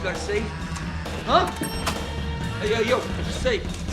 got safe? Huh? Hey, yo, safe.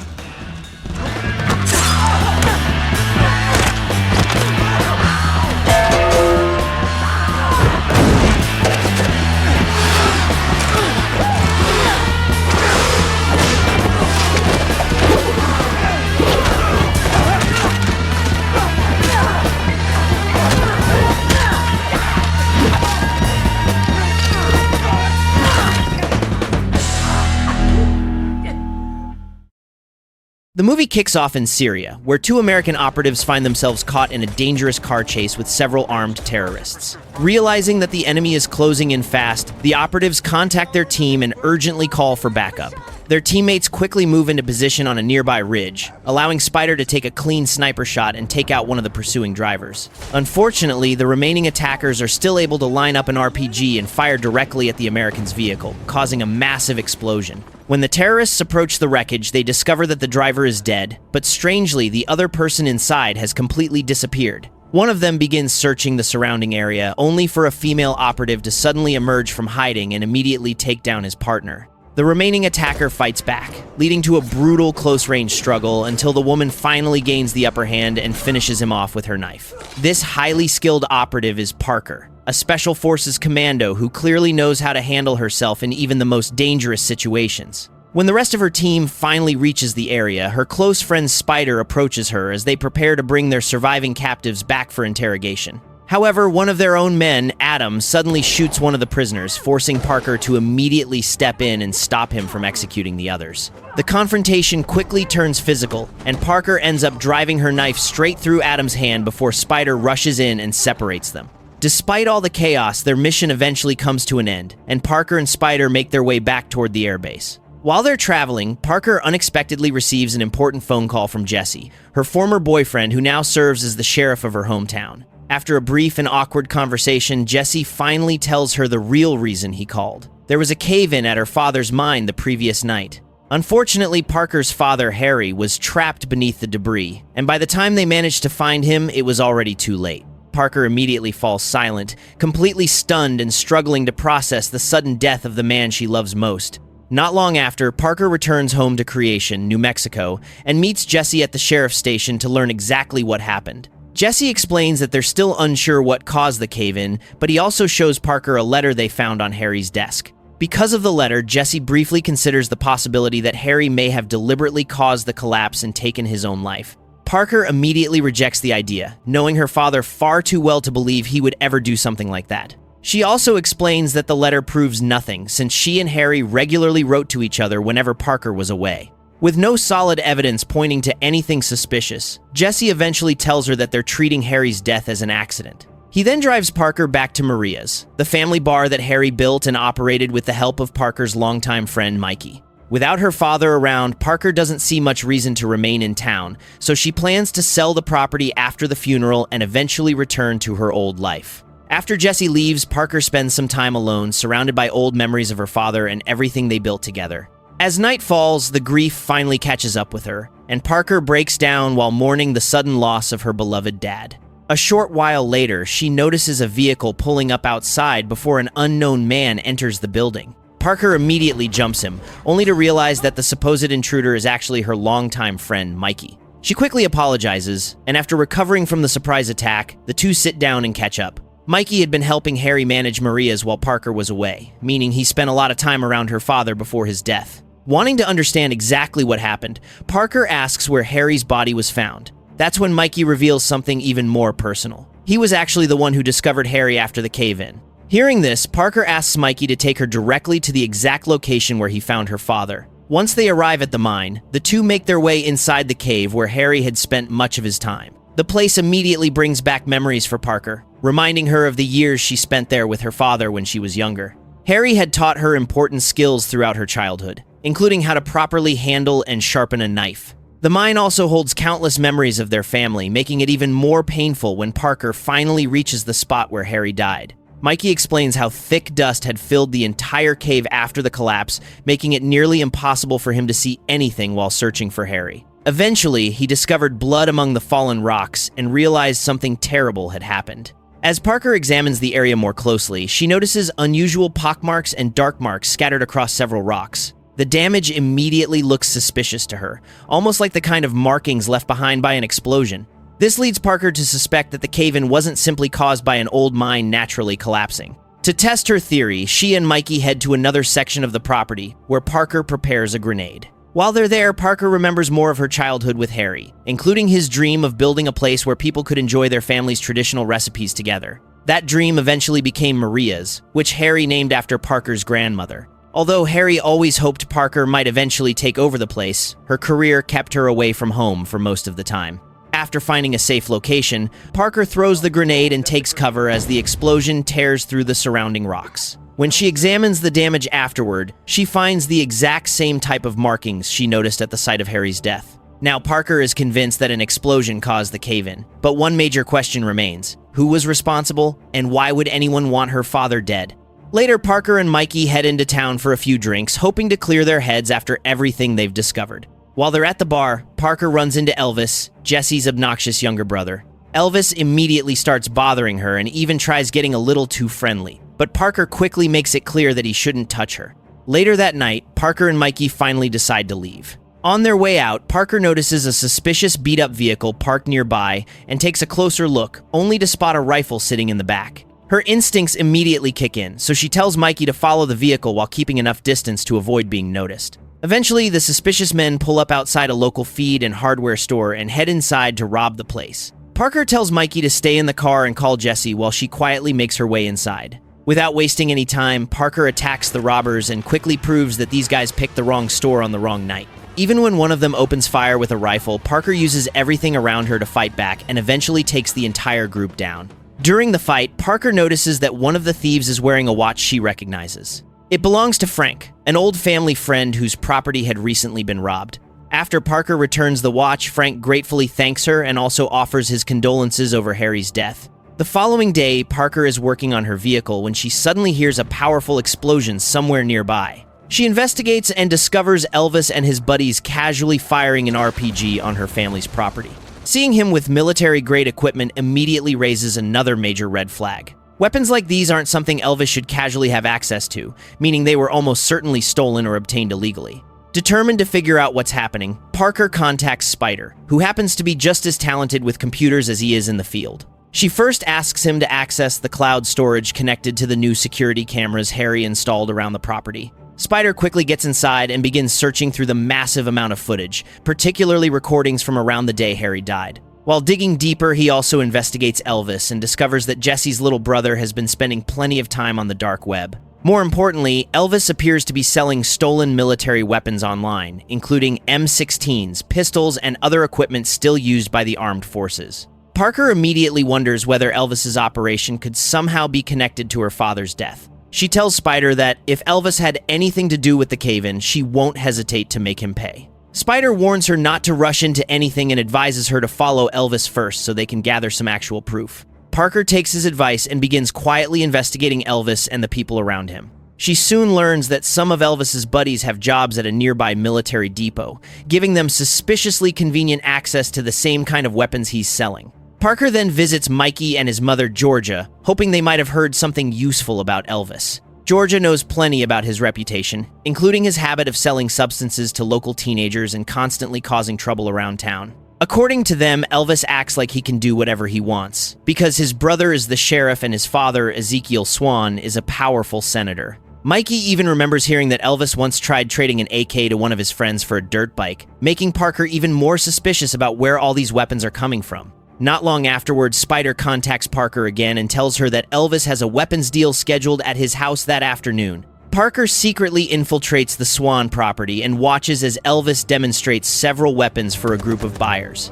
The movie kicks off in Syria, where two American operatives find themselves caught in a dangerous car chase with several armed terrorists. Realizing that the enemy is closing in fast, the operatives contact their team and urgently call for backup. Their teammates quickly move into position on a nearby ridge, allowing Spider to take a clean sniper shot and take out one of the pursuing drivers. Unfortunately, the remaining attackers are still able to line up an RPG and fire directly at the American's vehicle, causing a massive explosion. When the terrorists approach the wreckage, they discover that the driver is dead, but strangely, the other person inside has completely disappeared. One of them begins searching the surrounding area, only for a female operative to suddenly emerge from hiding and immediately take down his partner. The remaining attacker fights back, leading to a brutal close-range struggle until the woman finally gains the upper hand and finishes him off with her knife. This highly skilled operative is Parker, a Special Forces commando who clearly knows how to handle herself in even the most dangerous situations. When the rest of her team finally reaches the area, her close friend Spider approaches her as they prepare to bring their surviving captives back for interrogation. However, one of their own men, Adam, suddenly shoots one of the prisoners, forcing Parker to immediately step in and stop him from executing the others. The confrontation quickly turns physical, and Parker ends up driving her knife straight through Adam's hand before Spider rushes in and separates them. Despite all the chaos, their mission eventually comes to an end, and Parker and Spider make their way back toward the airbase. While they're traveling, Parker unexpectedly receives an important phone call from Jesse, her former boyfriend who now serves as the sheriff of her hometown. After a brief and awkward conversation, Jesse finally tells her the real reason he called. There was a cave-in at her father's mine the previous night. Unfortunately, Parker's father, Harry, was trapped beneath the debris, and by the time they managed to find him, it was already too late. Parker immediately falls silent, completely stunned and struggling to process the sudden death of the man she loves most. Not long after, Parker returns home to Creation, New Mexico, and meets Jesse at the sheriff's station to learn exactly what happened. Jesse explains that they're still unsure what caused the cave-in, but he also shows Parker a letter they found on Harry's desk. Because of the letter, Jesse briefly considers the possibility that Harry may have deliberately caused the collapse and taken his own life. Parker immediately rejects the idea, knowing her father far too well to believe he would ever do something like that. She also explains that the letter proves nothing, since she and Harry regularly wrote to each other whenever Parker was away. With no solid evidence pointing to anything suspicious, Jesse eventually tells her that they're treating Harry's death as an accident. He then drives Parker back to Maria's, the family bar that Harry built and operated with the help of Parker's longtime friend Mikey. Without her father around, Parker doesn't see much reason to remain in town, so she plans to sell the property after the funeral and eventually return to her old life. After Jesse leaves, Parker spends some time alone, surrounded by old memories of her father and everything they built together. As night falls, the grief finally catches up with her, and Parker breaks down while mourning the sudden loss of her beloved dad. A short while later, she notices a vehicle pulling up outside before an unknown man enters the building. Parker immediately jumps him, only to realize that the supposed intruder is actually her longtime friend, Mikey. She quickly apologizes, and after recovering from the surprise attack, the two sit down and catch up. Mikey had been helping Harry manage Maria's while Parker was away, meaning he spent a lot of time around her father before his death. Wanting to understand exactly what happened, Parker asks where Harry's body was found. That's when Mikey reveals something even more personal. He was actually the one who discovered Harry after the cave-in. Hearing this, Parker asks Mikey to take her directly to the exact location where he found her father. Once they arrive at the mine, the two make their way inside the cave where Harry had spent much of his time. The place immediately brings back memories for Parker, reminding her of the years she spent there with her father when she was younger. Harry had taught her important skills throughout her childhood, including how to properly handle and sharpen a knife. The mine also holds countless memories of their family, making it even more painful when Parker finally reaches the spot where Harry died. Mikey explains how thick dust had filled the entire cave after the collapse, making it nearly impossible for him to see anything while searching for Harry. Eventually, he discovered blood among the fallen rocks and realized something terrible had happened. As Parker examines the area more closely, she notices unusual pockmarks and dark marks scattered across several rocks. The damage immediately looks suspicious to her, almost like the kind of markings left behind by an explosion. This leads Parker to suspect that the cave-in wasn't simply caused by an old mine naturally collapsing. To test her theory, she and Mikey head to another section of the property, where Parker prepares a grenade. While they're there, Parker remembers more of her childhood with Harry, including his dream of building a place where people could enjoy their family's traditional recipes together. That dream eventually became Maria's, which Harry named after Parker's grandmother. Although Harry always hoped Parker might eventually take over the place, her career kept her away from home for most of the time. After finding a safe location, Parker throws the grenade and takes cover as the explosion tears through the surrounding rocks. When she examines the damage afterward, she finds the exact same type of markings she noticed at the site of Harry's death. Now, Parker is convinced that an explosion caused the cave-in, but one major question remains: who was responsible, and why would anyone want her father dead? Later, Parker and Mikey head into town for a few drinks, hoping to clear their heads after everything they've discovered. While they're at the bar, Parker runs into Elvis, Jesse's obnoxious younger brother. Elvis immediately starts bothering her and even tries getting a little too friendly, but Parker quickly makes it clear that he shouldn't touch her. Later that night, Parker and Mikey finally decide to leave. On their way out, Parker notices a suspicious beat-up vehicle parked nearby and takes a closer look, only to spot a rifle sitting in the back. Her instincts immediately kick in, so she tells Mikey to follow the vehicle while keeping enough distance to avoid being noticed. Eventually, the suspicious men pull up outside a local feed and hardware store and head inside to rob the place. Parker tells Mikey to stay in the car and call Jesse while she quietly makes her way inside. Without wasting any time, Parker attacks the robbers and quickly proves that these guys picked the wrong store on the wrong night. Even when one of them opens fire with a rifle, Parker uses everything around her to fight back and eventually takes the entire group down. During the fight, Parker notices that one of the thieves is wearing a watch she recognizes. It belongs to Frank, an old family friend whose property had recently been robbed. After Parker returns the watch, Frank gratefully thanks her and also offers his condolences over Harry's death. The following day, Parker is working on her vehicle when she suddenly hears a powerful explosion somewhere nearby. She investigates and discovers Elvis and his buddies casually firing an RPG on her family's property. Seeing him with military-grade equipment immediately raises another major red flag. Weapons like these aren't something Elvis should casually have access to, meaning they were almost certainly stolen or obtained illegally. Determined to figure out what's happening, Parker contacts Spider, who happens to be just as talented with computers as he is in the field. She first asks him to access the cloud storage connected to the new security cameras Harry installed around the property. Spider quickly gets inside and begins searching through the massive amount of footage, particularly recordings from around the day Harry died. While digging deeper, he also investigates Elvis and discovers that Jesse's little brother has been spending plenty of time on the dark web. More importantly, Elvis appears to be selling stolen military weapons online, including M16s, pistols, and other equipment still used by the armed forces. Parker immediately wonders whether Elvis's operation could somehow be connected to her father's death. She tells Spider that if Elvis had anything to do with the cave-in, she won't hesitate to make him pay. Spider warns her not to rush into anything and advises her to follow Elvis first so they can gather some actual proof. Parker takes his advice and begins quietly investigating Elvis and the people around him. She soon learns that some of Elvis's buddies have jobs at a nearby military depot, giving them suspiciously convenient access to the same kind of weapons he's selling. Parker then visits Mikey and his mother Georgia, hoping they might have heard something useful about Elvis. Georgia knows plenty about his reputation, including his habit of selling substances to local teenagers and constantly causing trouble around town. According to them, Elvis acts like he can do whatever he wants, because his brother is the sheriff and his father, Ezekiel Swan, is a powerful senator. Mikey even remembers hearing that Elvis once tried trading an AK to one of his friends for a dirt bike, making Parker even more suspicious about where all these weapons are coming from. Not long afterwards, Spider contacts Parker again and tells her that Elvis has a weapons deal scheduled at his house that afternoon. Parker secretly infiltrates the Swan property and watches as Elvis demonstrates several weapons for a group of buyers.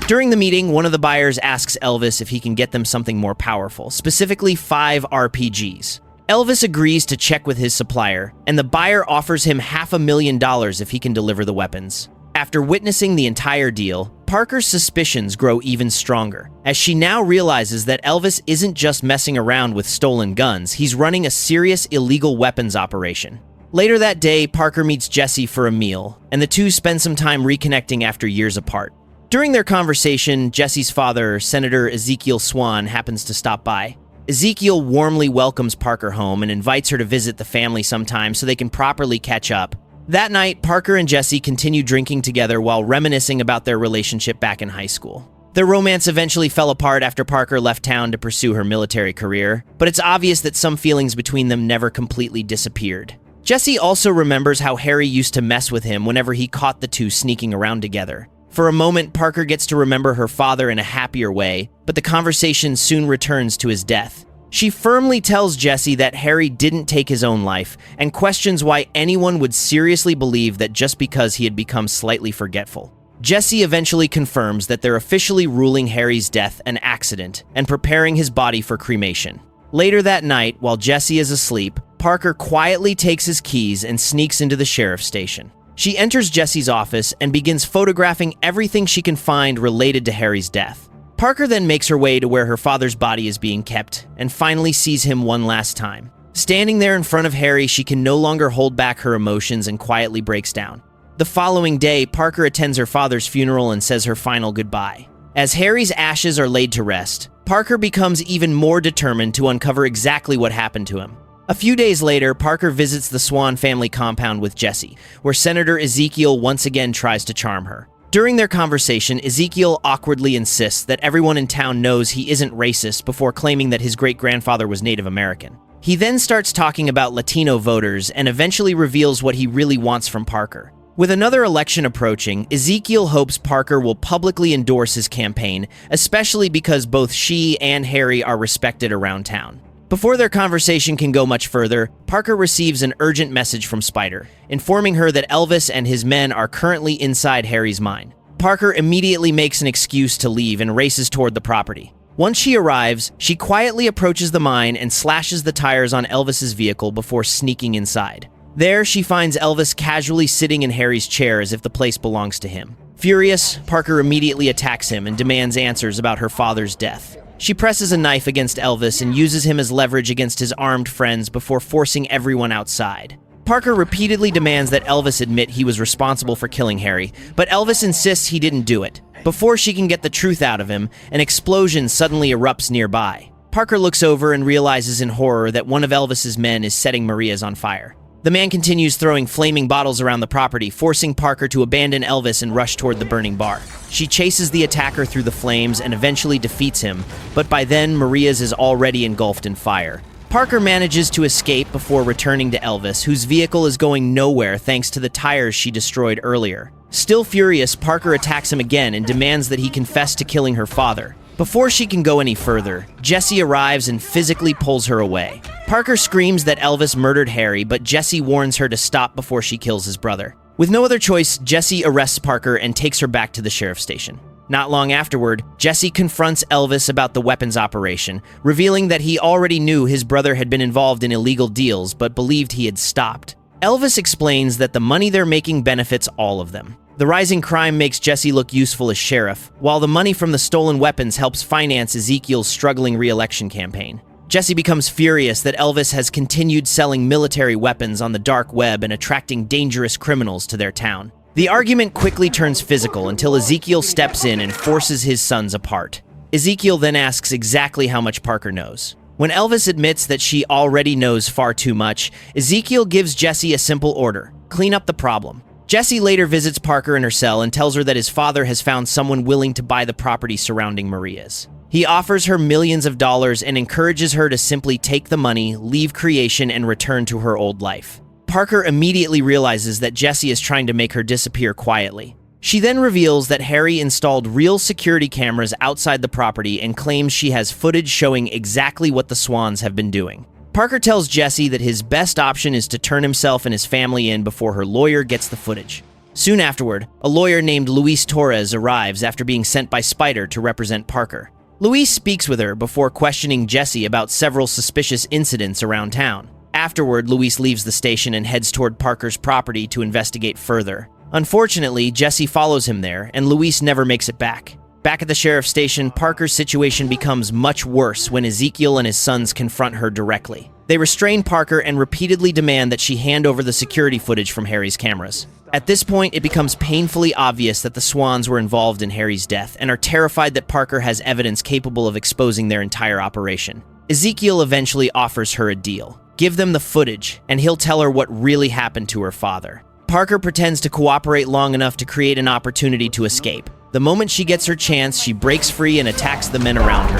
During the meeting, one of the buyers asks Elvis if he can get them something more powerful, specifically 5 RPGs. Elvis agrees to check with his supplier, and the buyer offers him $500,000 if he can deliver the weapons. After witnessing the entire deal, Parker's suspicions grow even stronger, as she now realizes that Elvis isn't just messing around with stolen guns, he's running a serious illegal weapons operation. Later that day, Parker meets Jesse for a meal, and the two spend some time reconnecting after years apart. During their conversation, Jesse's father, Senator Ezekiel Swan, happens to stop by. Ezekiel warmly welcomes Parker home and invites her to visit the family sometime so they can properly catch up. That night, Parker and Jesse continue drinking together while reminiscing about their relationship back in high school. Their romance eventually fell apart after Parker left town to pursue her military career, but it's obvious that some feelings between them never completely disappeared. Jesse also remembers how Harry used to mess with him whenever he caught the two sneaking around together. For a moment, Parker gets to remember her father in a happier way, but the conversation soon returns to his death. She firmly tells Jesse that Harry didn't take his own life and questions why anyone would seriously believe that just because he had become slightly forgetful. Jesse eventually confirms that they're officially ruling Harry's death an accident and preparing his body for cremation. Later that night, while Jesse is asleep, Parker quietly takes his keys and sneaks into the sheriff's station. She enters Jesse's office and begins photographing everything she can find related to Harry's death. Parker then makes her way to where her father's body is being kept and finally sees him one last time. Standing there in front of Harry, she can no longer hold back her emotions and quietly breaks down. The following day, Parker attends her father's funeral and says her final goodbye. As Harry's ashes are laid to rest, Parker becomes even more determined to uncover exactly what happened to him. A few days later, Parker visits the Swan family compound with Jesse, where Senator Ezekiel once again tries to charm her. During their conversation, Ezekiel awkwardly insists that everyone in town knows he isn't racist before claiming that his great-grandfather was Native American. He then starts talking about Latino voters and eventually reveals what he really wants from Parker. With another election approaching, Ezekiel hopes Parker will publicly endorse his campaign, especially because both she and Harry are respected around town. Before their conversation can go much further, Parker receives an urgent message from Spider, informing her that Elvis and his men are currently inside Harry's mine. Parker immediately makes an excuse to leave and races toward the property. Once she arrives, she quietly approaches the mine and slashes the tires on Elvis's vehicle before sneaking inside. There, she finds Elvis casually sitting in Harry's chair as if the place belongs to him. Furious, Parker immediately attacks him and demands answers about her father's death. She presses a knife against Elvis and uses him as leverage against his armed friends before forcing everyone outside. Parker repeatedly demands that Elvis admit he was responsible for killing Harry, but Elvis insists he didn't do it. Before she can get the truth out of him, an explosion suddenly erupts nearby. Parker looks over and realizes in horror that one of Elvis's men is setting Maria's on fire. The man continues throwing flaming bottles around the property, forcing Parker to abandon Elvis and rush toward the burning bar. She chases the attacker through the flames and eventually defeats him, but by then, Maria's is already engulfed in fire. Parker manages to escape before returning to Elvis, whose vehicle is going nowhere thanks to the tires she destroyed earlier. Still furious, Parker attacks him again and demands that he confess to killing her father. Before she can go any further, Jesse arrives and physically pulls her away. Parker screams that Elvis murdered Harry, but Jesse warns her to stop before she kills his brother. With no other choice, Jesse arrests Parker and takes her back to the sheriff's station. Not long afterward, Jesse confronts Elvis about the weapons operation, revealing that he already knew his brother had been involved in illegal deals, but believed he had stopped. Elvis explains that the money they're making benefits all of them. The rising crime makes Jesse look useful as sheriff, while the money from the stolen weapons helps finance Ezekiel's struggling re-election campaign. Jesse becomes furious that Elvis has continued selling military weapons on the dark web and attracting dangerous criminals to their town. The argument quickly turns physical until Ezekiel steps in and forces his sons apart. Ezekiel then asks exactly how much Parker knows. When Elvis admits that she already knows far too much, Ezekiel gives Jesse a simple order: clean up the problem. Jesse later visits Parker in her cell and tells her that his father has found someone willing to buy the property surrounding Maria's. He offers her millions of dollars and encourages her to simply take the money, leave creation, and return to her old life. Parker immediately realizes that Jesse is trying to make her disappear quietly. She then reveals that Harry installed real security cameras outside the property and claims she has footage showing exactly what the Swans have been doing. Parker tells Jesse that his best option is to turn himself and his family in before her lawyer gets the footage. Soon afterward, a lawyer named Luis Torres arrives after being sent by Spider to represent Parker. Luis speaks with her before questioning Jesse about several suspicious incidents around town. Afterward, Luis leaves the station and heads toward Parker's property to investigate further. Unfortunately, Jesse follows him there, and Luis never makes it back. Back at the sheriff's station, Parker's situation becomes much worse when Ezekiel and his sons confront her directly. They restrain Parker and repeatedly demand that she hand over the security footage from Harry's cameras. At this point, it becomes painfully obvious that the Swans were involved in Harry's death and are terrified that Parker has evidence capable of exposing their entire operation. Ezekiel eventually offers her a deal. Give them the footage, and he'll tell her what really happened to her father. Parker pretends to cooperate long enough to create an opportunity to escape. The moment she gets her chance, she breaks free and attacks the men around her.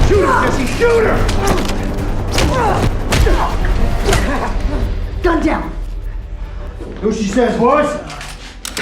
Shoot her, Jesse! Shoot her! Gun down! Who she says, boys?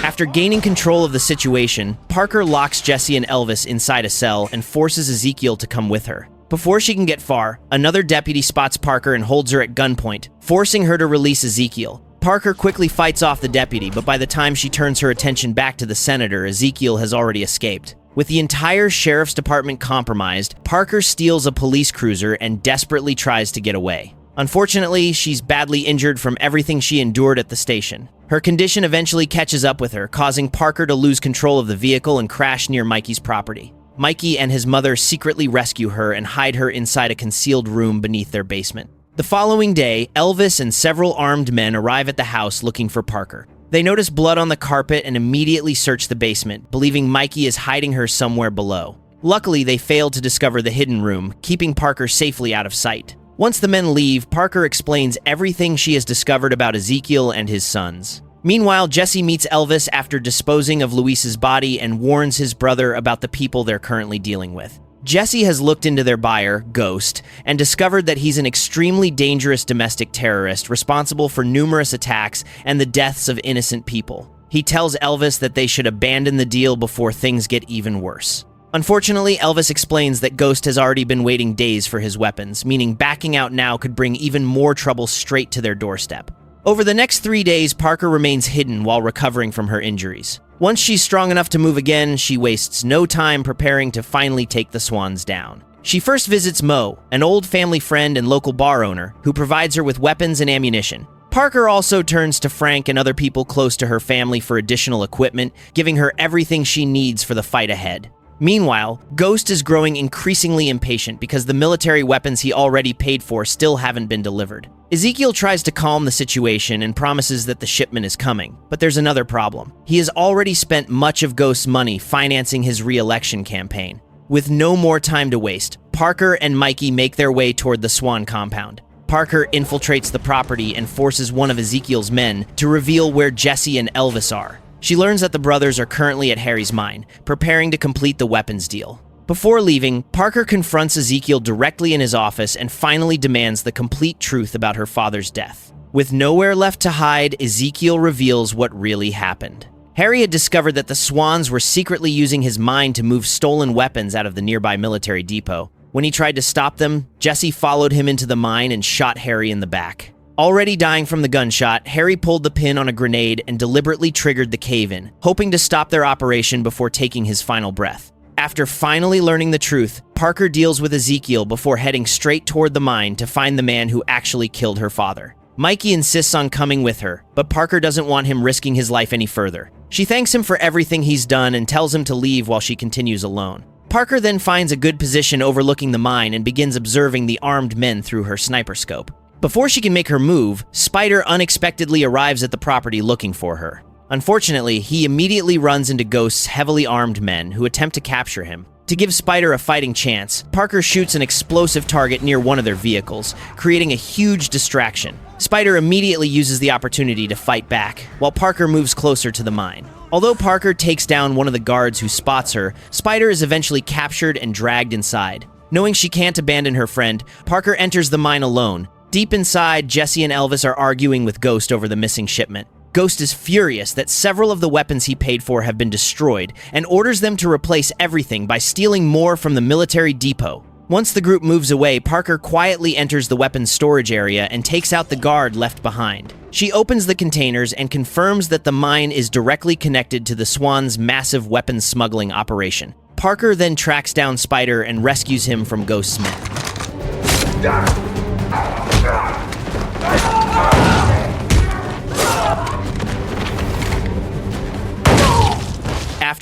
After gaining control of the situation, Parker locks Jesse and Elvis inside a cell and forces Ezekiel to come with her. Before she can get far, another deputy spots Parker and holds her at gunpoint, forcing her to release Ezekiel. Parker quickly fights off the deputy, but by the time she turns her attention back to the senator, Ezekiel has already escaped. With the entire sheriff's department compromised, Parker steals a police cruiser and desperately tries to get away. Unfortunately, she's badly injured from everything she endured at the station. Her condition eventually catches up with her, causing Parker to lose control of the vehicle and crash near Mikey's property. Mikey and his mother secretly rescue her and hide her inside a concealed room beneath their basement. The following day, Elvis and several armed men arrive at the house looking for Parker. They notice blood on the carpet and immediately search the basement, believing Mikey is hiding her somewhere below. Luckily, they fail to discover the hidden room, keeping Parker safely out of sight. Once the men leave, Parker explains everything she has discovered about Ezekiel and his sons. Meanwhile, Jesse meets Elvis after disposing of Luis's body and warns his brother about the people they're currently dealing with. Jesse has looked into their buyer, Ghost, and discovered that he's an extremely dangerous domestic terrorist responsible for numerous attacks and the deaths of innocent people. He tells Elvis that they should abandon the deal before things get even worse. Unfortunately, Elvis explains that Ghost has already been waiting days for his weapons, meaning backing out now could bring even more trouble straight to their doorstep. Over the next 3 days, Parker remains hidden while recovering from her injuries. Once she's strong enough to move again, she wastes no time preparing to finally take the Swans down. She first visits Mo, an old family friend and local bar owner, who provides her with weapons and ammunition. Parker also turns to Frank and other people close to her family for additional equipment, giving her everything she needs for the fight ahead. Meanwhile, Ghost is growing increasingly impatient because the military weapons he already paid for still haven't been delivered. Ezekiel tries to calm the situation and promises that the shipment is coming, but there's another problem. He has already spent much of Ghost's money financing his re-election campaign. With no more time to waste, Parker and Mikey make their way toward the Swan compound. Parker infiltrates the property and forces one of Ezekiel's men to reveal where Jesse and Elvis are. She learns that the brothers are currently at Harry's mine, preparing to complete the weapons deal. Before leaving, Parker confronts Ezekiel directly in his office and finally demands the complete truth about her father's death. With nowhere left to hide, Ezekiel reveals what really happened. Harry had discovered that the Swans were secretly using his mine to move stolen weapons out of the nearby military depot. When he tried to stop them, Jesse followed him into the mine and shot Harry in the back. Already dying from the gunshot, Harry pulled the pin on a grenade and deliberately triggered the cave-in, hoping to stop their operation before taking his final breath. After finally learning the truth, Parker deals with Ezekiel before heading straight toward the mine to find the man who actually killed her father. Mikey insists on coming with her, but Parker doesn't want him risking his life any further. She thanks him for everything he's done and tells him to leave while she continues alone. Parker then finds a good position overlooking the mine and begins observing the armed men through her sniper scope. Before she can make her move, Spider unexpectedly arrives at the property looking for her. Unfortunately, he immediately runs into Ghost's heavily armed men who attempt to capture him. To give Spider a fighting chance, Parker shoots an explosive target near one of their vehicles, creating a huge distraction. Spider immediately uses the opportunity to fight back, while Parker moves closer to the mine. Although Parker takes down one of the guards who spots her, Spider is eventually captured and dragged inside. Knowing she can't abandon her friend, Parker enters the mine alone. Deep inside, Jesse and Elvis are arguing with Ghost over the missing shipment. Ghost is furious that several of the weapons he paid for have been destroyed and orders them to replace everything by stealing more from the military depot. Once the group moves away, Parker quietly enters the weapons storage area and takes out the guard left behind. She opens the containers and confirms that the mine is directly connected to the Swan's massive weapons smuggling operation. Parker then tracks down Spider and rescues him from Ghost's men.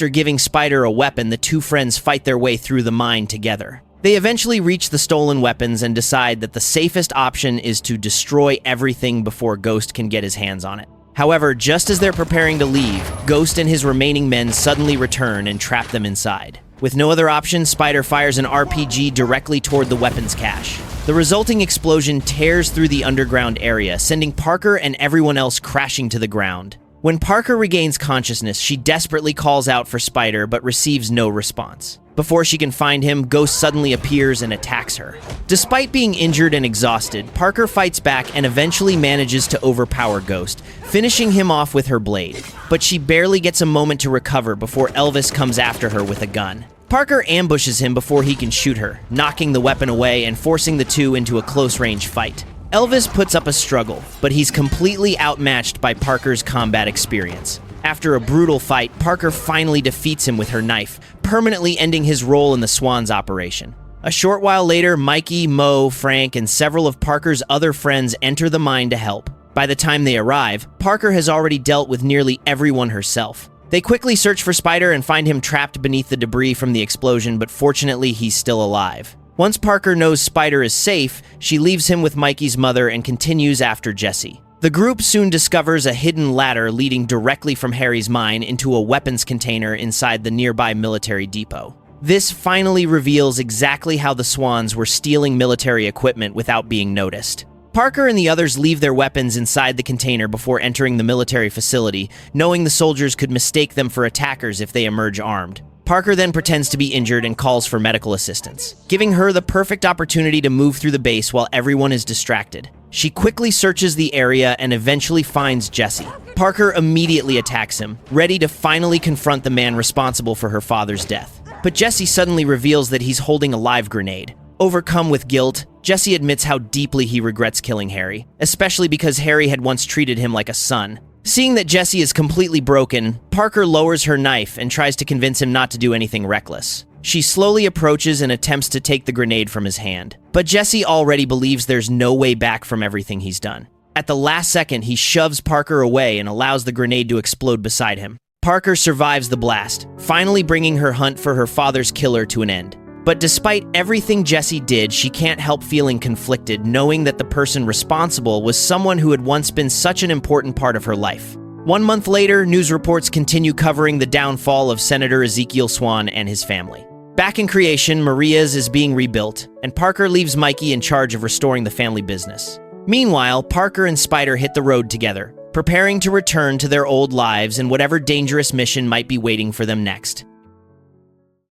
After giving Spider a weapon, the two friends fight their way through the mine together. They eventually reach the stolen weapons and decide that the safest option is to destroy everything before Ghost can get his hands on it. However, just as they're preparing to leave, Ghost and his remaining men suddenly return and trap them inside. With no other option, Spider fires an RPG directly toward the weapons cache. The resulting explosion tears through the underground area, sending Parker and everyone else crashing to the ground. When Parker regains consciousness, she desperately calls out for Spider but receives no response. Before she can find him, Ghost suddenly appears and attacks her. Despite being injured and exhausted, Parker fights back and eventually manages to overpower Ghost, finishing him off with her blade. But she barely gets a moment to recover before Elvis comes after her with a gun. Parker ambushes him before he can shoot her, knocking the weapon away and forcing the two into a close-range fight. Elvis puts up a struggle, but he's completely outmatched by Parker's combat experience. After a brutal fight, Parker finally defeats him with her knife, permanently ending his role in the Swans operation. A short while later, Mikey, Mo, Frank, and several of Parker's other friends enter the mine to help. By the time they arrive, Parker has already dealt with nearly everyone herself. They quickly search for Spider and find him trapped beneath the debris from the explosion, but fortunately he's still alive. Once Parker knows Spider is safe, she leaves him with Mikey's mother and continues after Jesse. The group soon discovers a hidden ladder leading directly from Harry's mine into a weapons container inside the nearby military depot. This finally reveals exactly how the Swans were stealing military equipment without being noticed. Parker and the others leave their weapons inside the container before entering the military facility, knowing the soldiers could mistake them for attackers if they emerge armed. Parker then pretends to be injured and calls for medical assistance, giving her the perfect opportunity to move through the base while everyone is distracted. She quickly searches the area and eventually finds Jesse. Parker immediately attacks him, ready to finally confront the man responsible for her father's death. But Jesse suddenly reveals that he's holding a live grenade. Overcome with guilt, Jesse admits how deeply he regrets killing Harry, especially because Harry had once treated him like a son. Seeing that Jesse is completely broken, Parker lowers her knife and tries to convince him not to do anything reckless. She slowly approaches and attempts to take the grenade from his hand. But Jesse already believes there's no way back from everything he's done. At the last second, he shoves Parker away and allows the grenade to explode beside him. Parker survives the blast, finally bringing her hunt for her father's killer to an end. But despite everything Jesse did, she can't help feeling conflicted, knowing that the person responsible was someone who had once been such an important part of her life. 1 month later, news reports continue covering the downfall of Senator Ezekiel Swan and his family. Back in creation, Maria's is being rebuilt, and Parker leaves Mikey in charge of restoring the family business. Meanwhile, Parker and Spider hit the road together, preparing to return to their old lives and whatever dangerous mission might be waiting for them next.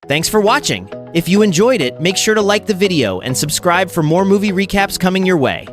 Thanks for watching! If you enjoyed it, make sure to like the video and subscribe for more movie recaps coming your way.